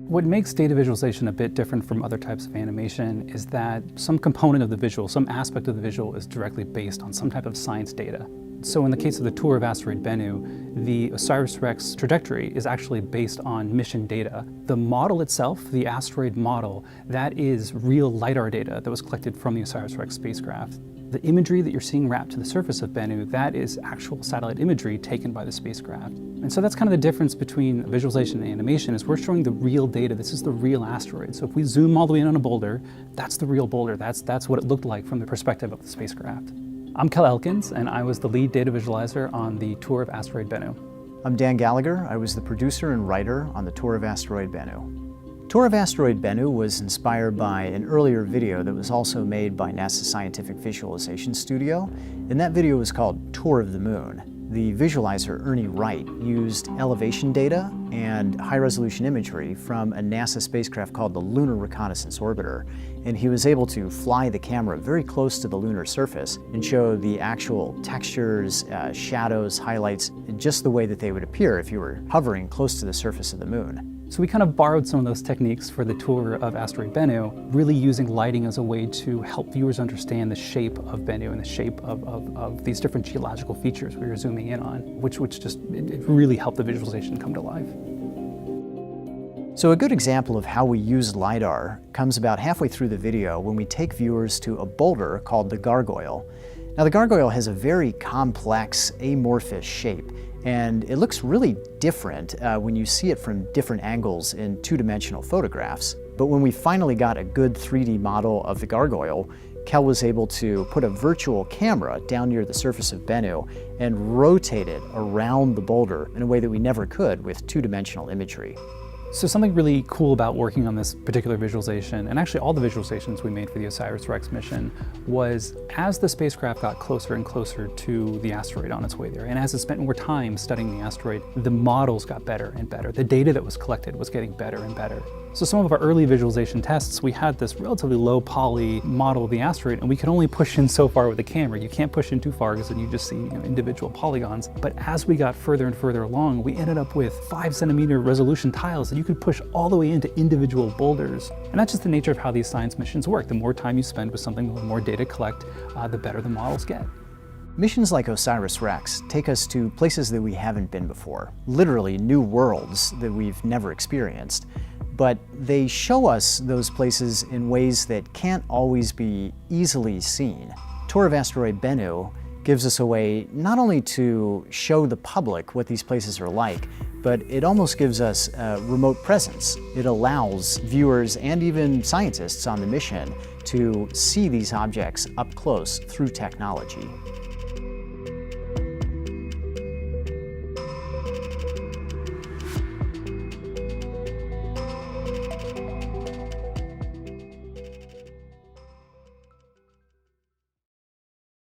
What makes data visualization a bit different from other types of animation is that some component of the visual, some aspect of the visual is directly based on some type of science data. So in the case of the tour of Asteroid Bennu, the OSIRIS-REx trajectory is actually based on mission data. The model itself, the asteroid model, that is real LiDAR data that was collected from the OSIRIS-REx spacecraft. The imagery that you're seeing wrapped to the surface of Bennu, that is actual satellite imagery taken by the spacecraft. And so that's kind of the difference between visualization and animation, is we're showing the real data. This is the real asteroid. So if we zoom all the way in on a boulder, that's the real boulder. That's what it looked like from the perspective of the spacecraft. I'm Kel Elkins, and I was the lead data visualizer on the tour of Asteroid Bennu. I'm Dan Gallagher. I was the producer and writer on the tour of Asteroid Bennu. Tour of Asteroid Bennu was inspired by an earlier video that was also made by NASA's Scientific Visualization Studio, and that video was called Tour of the Moon. The visualizer, Ernie Wright, used elevation data and high-resolution imagery from a NASA spacecraft called the Lunar Reconnaissance Orbiter, and he was able to fly the camera very close to the lunar surface and show the actual textures, shadows, highlights, just the way that they would appear if you were hovering close to the surface of the moon. So we kind of borrowed some of those techniques for the tour of Asteroid Bennu, really using lighting as a way to help viewers understand the shape of Bennu and the shape of these different geological features we were zooming in on, which just it really helped the visualization come to life. So a good example of how we use LiDAR comes about halfway through the video when we take viewers to a boulder called the gargoyle. Now the gargoyle has a very complex, amorphous shape, and it looks really different when you see it from different angles in two-dimensional photographs. But when we finally got a good 3D model of the gargoyle, Kel was able to put a virtual camera down near the surface of Bennu and rotate it around the boulder in a way that we never could with two-dimensional imagery. So something really cool about working on this particular visualization, and actually all the visualizations we made for the OSIRIS-REx mission, was as the spacecraft got closer and closer to the asteroid on its way there, and as it spent more time studying the asteroid, the models got better and better. The data that was collected was getting better and better. So some of our early visualization tests, we had this relatively low poly model of the asteroid, and we could only push in so far with the camera. You can't push in too far because then you just see individual polygons. But as we got further and further along, we ended up with 5-centimeter resolution tiles that you could push all the way into individual boulders. And that's just the nature of how these science missions work. The more time you spend with something, the more data collect, the better the models get. Missions like OSIRIS-REx take us to places that we haven't been before, literally new worlds that we've never experienced. But they show us those places in ways that can't always be easily seen. Tour of Asteroid Bennu gives us a way not only to show the public what these places are like, but it almost gives us a remote presence. It allows viewers and even scientists on the mission to see these objects up close through technology.